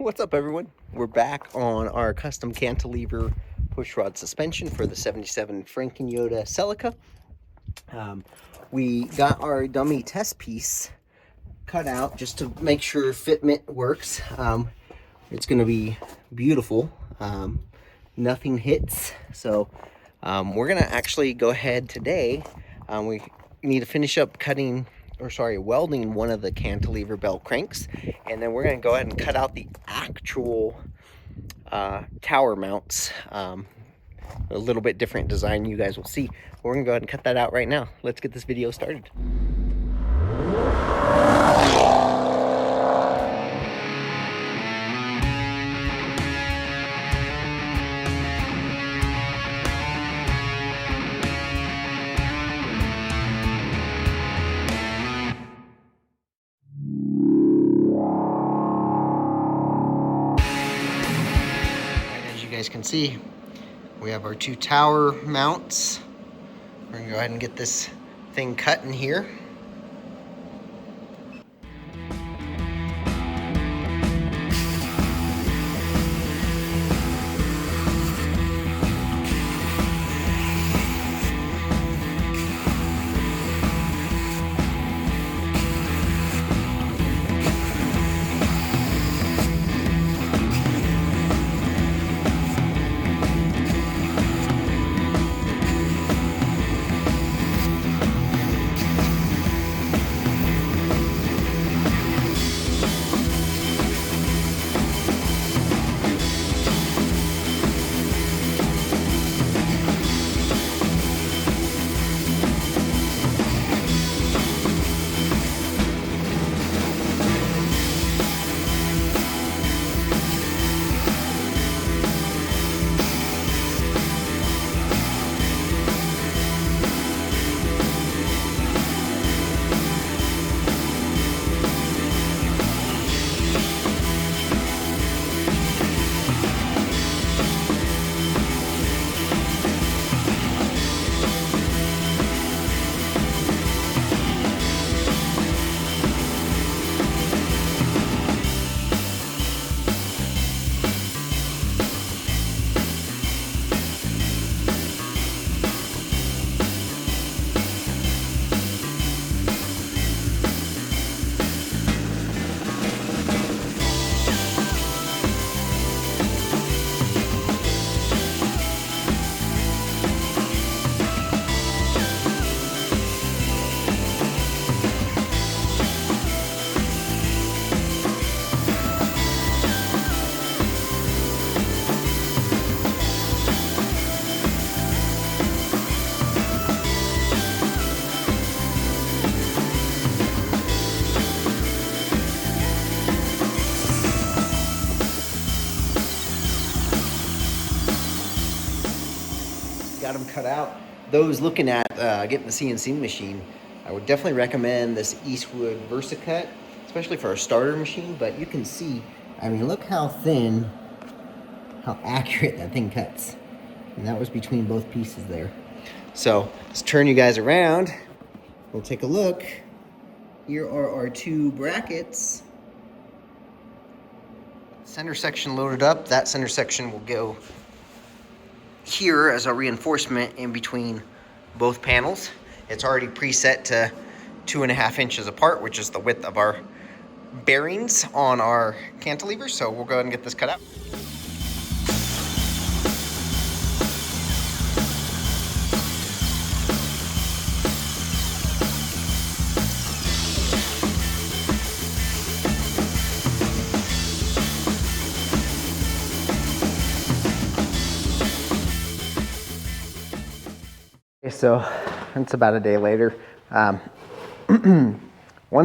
What's up, everyone? We're back on our custom cantilever pushrod suspension for the 77 Toyota Celica. We got our dummy test piece cut out just to make sure fitment works. It's going to be beautiful. Nothing hits. So we're going to actually go ahead today. We need to finish up welding one of the cantilever belt cranks, and then we're going to go ahead and cut out the actual tower mounts. A little bit different design, you guys will see. We're going to go ahead and cut that out right now. Let's get this video started. As you guys can see, we have our two tower mounts. We're gonna go ahead and get this thing cut in here. Got them cut out. Those looking at getting the CNC machine, I would definitely recommend this Eastwood VersaCut, especially for a starter machine. But you can see, I mean, look how thin, how accurate that thing cuts. And that was between both pieces there. So let's turn you guys around. We'll take a look. Here are our two brackets. Center section loaded up. That center section will go here as a reinforcement in between both panels. It's already preset to 2.5 inches apart, which is the width of our bearings on our cantilever. So we'll go ahead and get this cut out. So it's about a day later. One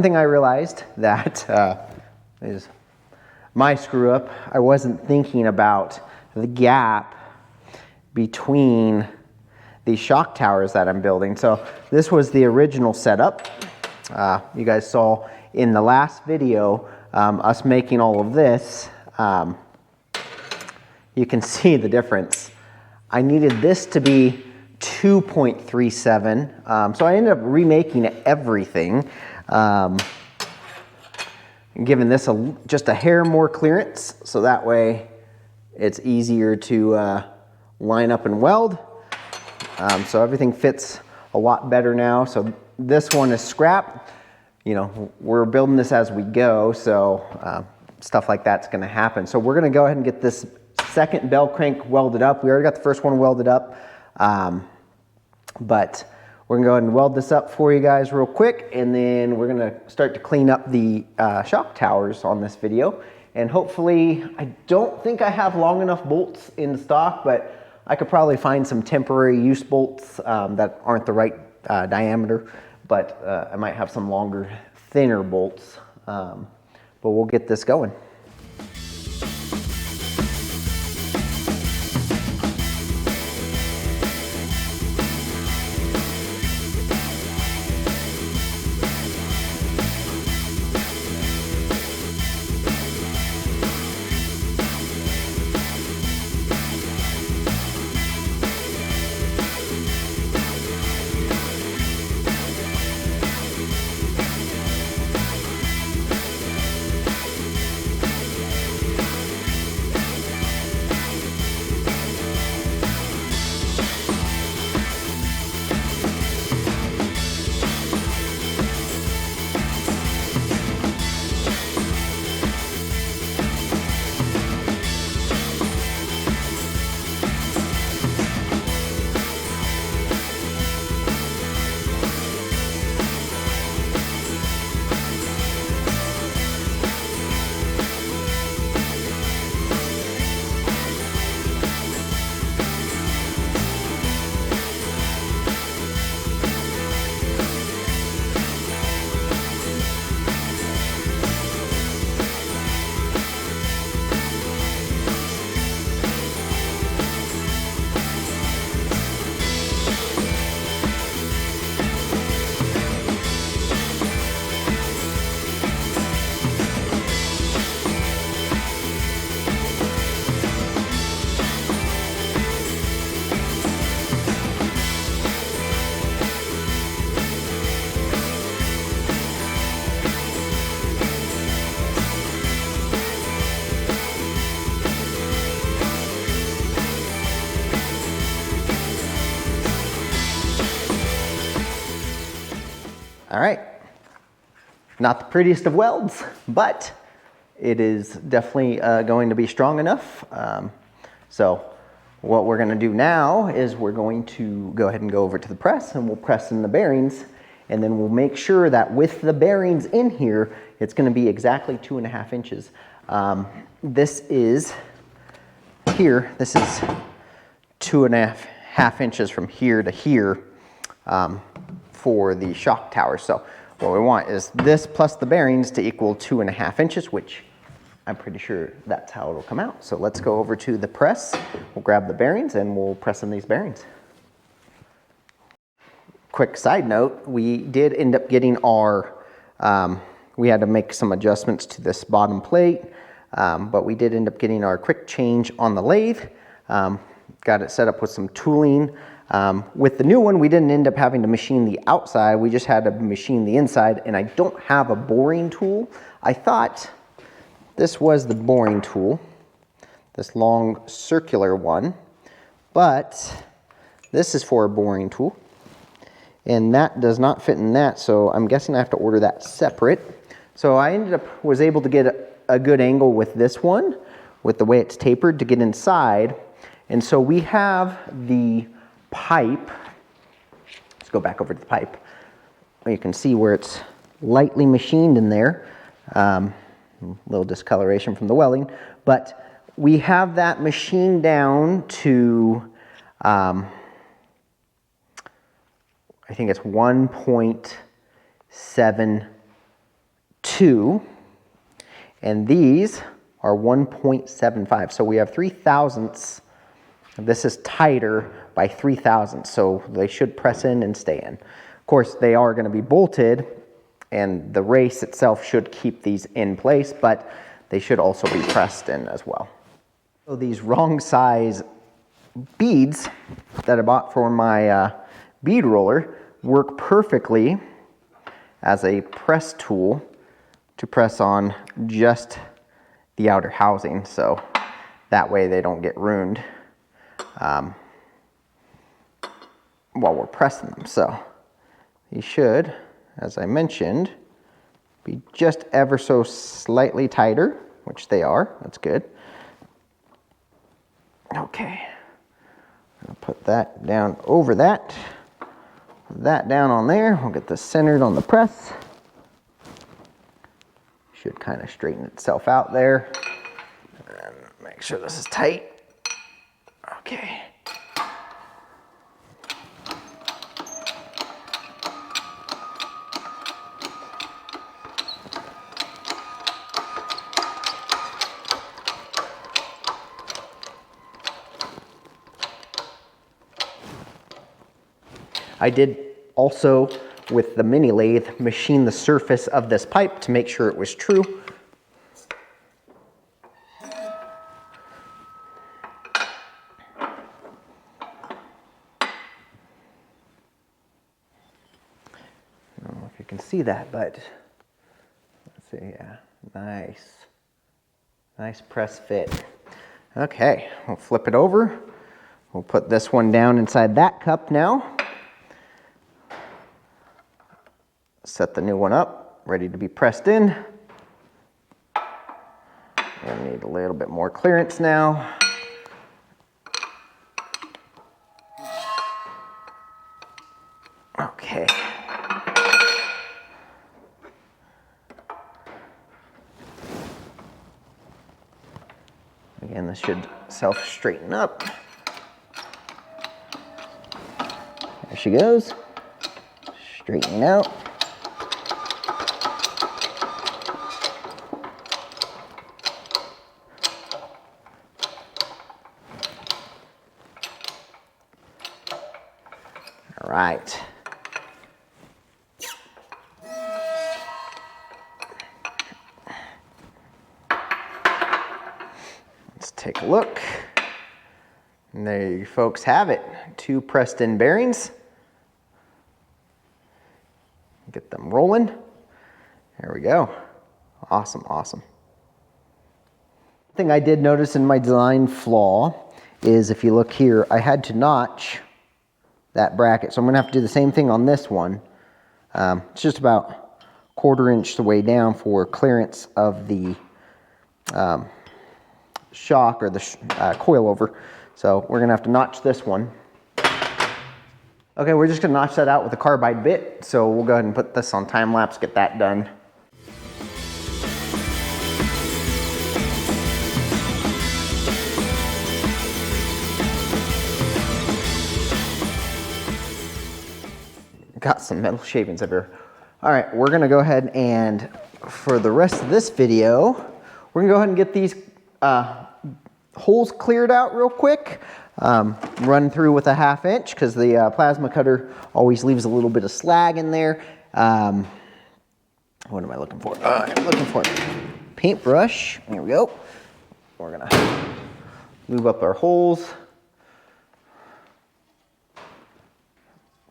thing I realized that is my screw up. I wasn't thinking about the gap between these shock towers that I'm building. So this was the original setup. You guys saw in the last video us making all of this. You can see the difference. I needed this to be 2.37, so I ended up remaking everything. giving this just a hair more clearance, so that way it's easier to line up and weld. So everything fits a lot better now. So this one is scrap. You know, we're building this as we go, so stuff like that's gonna happen. So we're gonna go ahead and get this second bell crank welded up. We already got the first one welded up, but we're gonna go ahead and weld this up for you guys real quick, and then we're gonna start to clean up the shock towers on this video. And hopefully, I don't think I have long enough bolts in stock, but I could probably find some temporary use bolts that aren't the right diameter, but I might have some longer, thinner bolts. But we'll get this going. All right, not the prettiest of welds, but it is definitely going to be strong enough. So what we're gonna do now is we're going to go ahead and go over to the press, and we'll press in the bearings, and then we'll make sure that with the bearings in here, it's gonna be exactly 2.5 inches. This is here, this is 2.5 inches from here to here. For the shock tower. So what we want is this plus the bearings to equal 2.5 inches, which I'm pretty sure that's how it'll come out. So let's go over to the press. We'll grab the bearings and we'll press in these bearings. Quick side note, we did end up getting our, we had to make some adjustments to this bottom plate, but we did end up getting our quick change on the lathe. Got it set up with some tooling. With the new one, we didn't end up having to machine the outside, we just had to machine the inside, and I don't have a boring tool. I thought this was the boring tool, this long circular one, but this is for a boring tool, and that does not fit in that, so I'm guessing I have to order that separate. So I was able to get a good angle with this one, with the way it's tapered to get inside, and so we have the pipe. Let's go back over to the pipe. You can see where it's lightly machined in there. A little discoloration from the welding, but we have that machined down to I think it's 1.72, and these are 1.75. So we have 3 thousandths. This is tighter by 3 thousandths, so they should press in and stay in. Of course, they are going to be bolted, and the race itself should keep these in place, but they should also be pressed in as well. So these wrong size beads that I bought for my bead roller work perfectly as a press tool to press on just the outer housing, so that way they don't get ruined while we're pressing them. So these should, as I mentioned, be just ever so slightly tighter, which they are. That's good. Okay, I'm gonna put that down over that. Put that down on there. We'll get this centered on the press. Should kind of straighten itself out there. And make sure this is tight. Okay. I did also, with the mini lathe, machine the surface of this pipe to make sure it was true. I don't know if you can see that, but let's see, yeah, nice. Nice press fit. Okay, we'll flip it over. We'll put this one down inside that cup now. Set the new one up, ready to be pressed in. We need a little bit more clearance now. Okay. Again, this should self-straighten up. There she goes. Straightening out. All right. Let's take a look. And there you folks have it. 2 pressed in bearings. Get them rolling. There we go. Awesome, awesome. Thing I did notice in my design flaw is, if you look here, I had to notch that bracket. So I'm gonna have to do the same thing on this one. It's just about 1/4 inch the way down for clearance of the shock or the coilover. So we're gonna have to notch this one. Okay, we're just gonna notch that out with a carbide bit. So we'll go ahead and put this on time lapse, get that done. Got some metal shavings everywhere. All right, we're gonna go ahead and, for the rest of this video, we're gonna go ahead and get these holes cleared out real quick. Run through with a 1/2 inch because the plasma cutter always leaves a little bit of slag in there. What am I looking for? I'm looking for a paintbrush. Here we go. We're gonna lube up our holes.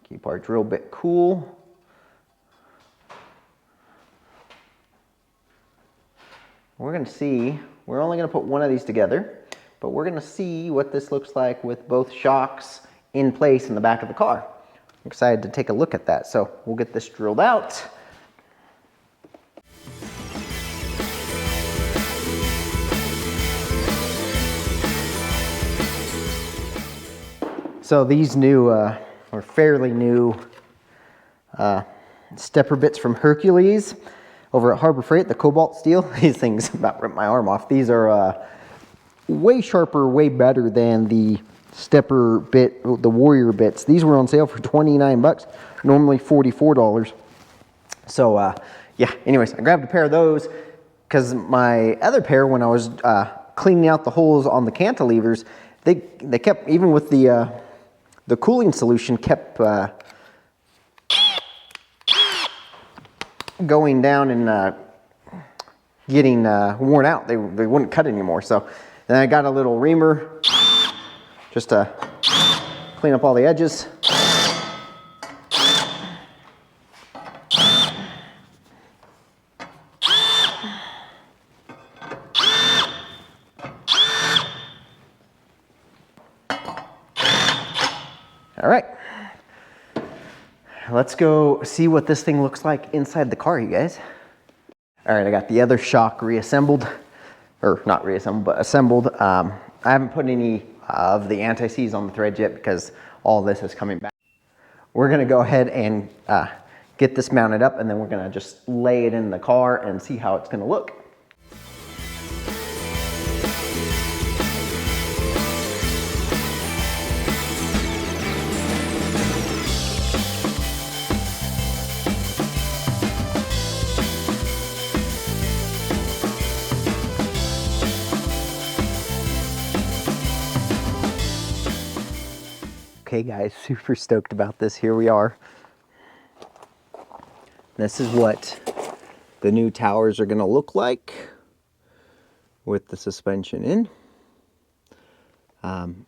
Keep our drill bit cool. We're gonna see, we're only gonna put one of these together, but we're gonna see what this looks like with both shocks in place in the back of the car. I'm excited to take a look at that. So we'll get this drilled out. So these new, or fairly new stepper bits from Hercules over at Harbor Freight, the cobalt steel. These things about ripped my arm off. These are way sharper, way better than the stepper bit, the Warrior bits. These were on sale for 29 bucks, normally $44. So yeah, anyways, I grabbed a pair of those because my other pair, when I was cleaning out the holes on the cantilevers, they kept, even with the cooling solution, kept going down and getting worn out. They wouldn't cut anymore. So then I got a little reamer just to clean up all the edges. All right. Let's go see what this thing looks like inside the car, you guys. All right, I got the other shock reassembled, or not reassembled, but assembled. I haven't put any of the anti-seize on the thread yet because all this is coming back. We're gonna go ahead and get this mounted up, and then we're gonna just lay it in the car and see how it's gonna look. Okay guys, super stoked about this. Here we are. This is what the new towers are gonna look like with the suspension in.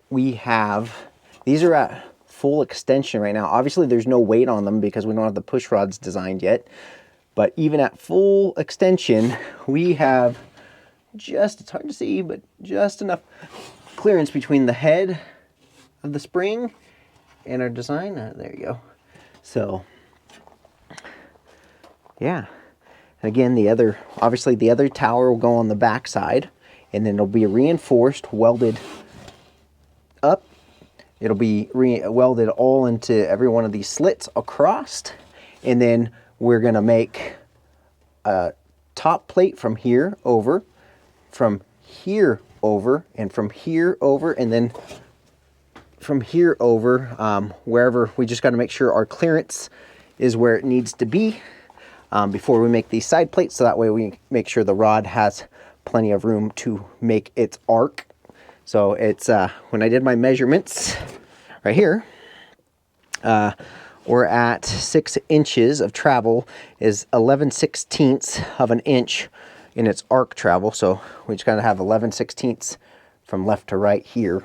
These are at full extension right now. Obviously there's no weight on them because we don't have the push rods designed yet. But even at full extension, we have just, it's hard to see, but just enough clearance between the head of the spring and our design. There you go. So yeah, and again, obviously the other tower will go on the back side, and then it'll be reinforced, welded up. It'll be welded all into every one of these slits across, and then we're gonna make a top plate from here over, from here over, and from here over, and then from here over, wherever. We just got to make sure our clearance is where it needs to be before we make these side plates, so that way we make sure the rod has plenty of room to make its arc. So it's when I did my measurements right here, we're at 6 inches of travel is 11/16 of an inch in its arc travel. So we just got to have 11/16 from left to right here.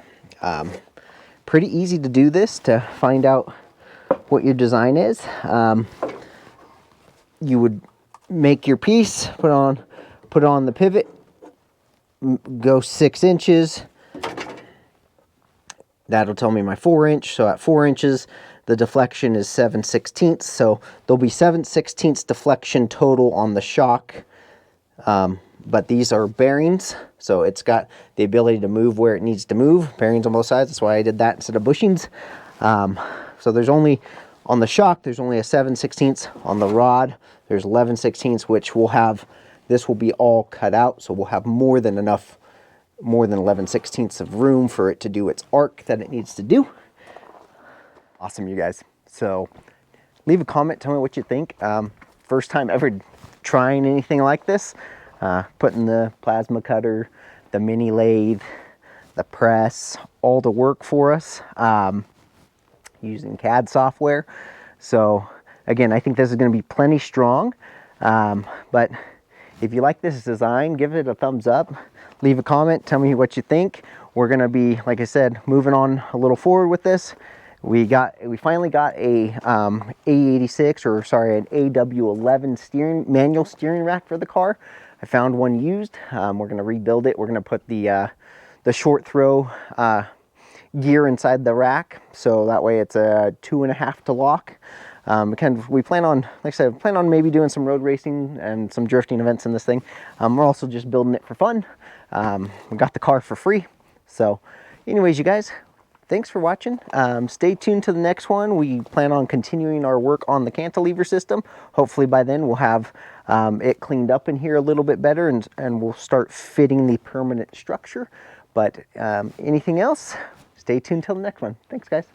Pretty easy to do this, to find out what your design is. You would make your piece, put on the pivot, go 6 inches. That'll tell me my 4-inch. So at 4 inches, the deflection is 7/16. So there'll be 7/16 deflection total on the shock. But these are bearings, so it's got the ability to move where it needs to move. Bearings on both sides, that's why I did that instead of bushings. So there's only, on the shock, there's only a 7/16. On the rod, there's 11/16, which we'll have, this will be all cut out, so we'll have more than 11/16 of room for it to do its arc that it needs to do. Awesome, you guys. So leave a comment, tell me what you think. First time ever trying anything like this. Putting the plasma cutter, the mini lathe, the press, all to work for us, using CAD software. So again, I think this is going to be plenty strong. But if you like this design, give it a thumbs up. Leave a comment, tell me what you think. We're going to be, like I said, moving on a little forward with this. We finally got a A86, or sorry, an AW11 manual steering rack for the car. I found one used. We're going to rebuild it. We're going to put the short throw gear inside the rack, so that way it's a 2.5 to lock. We plan on, like I said, maybe doing some road racing and some drifting events in this thing. We're also just building it for fun. We got the car for free. So anyways, you guys, thanks for watching. Stay tuned to the next one. We plan on continuing our work on the cantilever system. Hopefully by then we'll have it cleaned up in here a little bit better, and we'll start fitting the permanent structure. But anything else, stay tuned till the next one. Thanks, guys.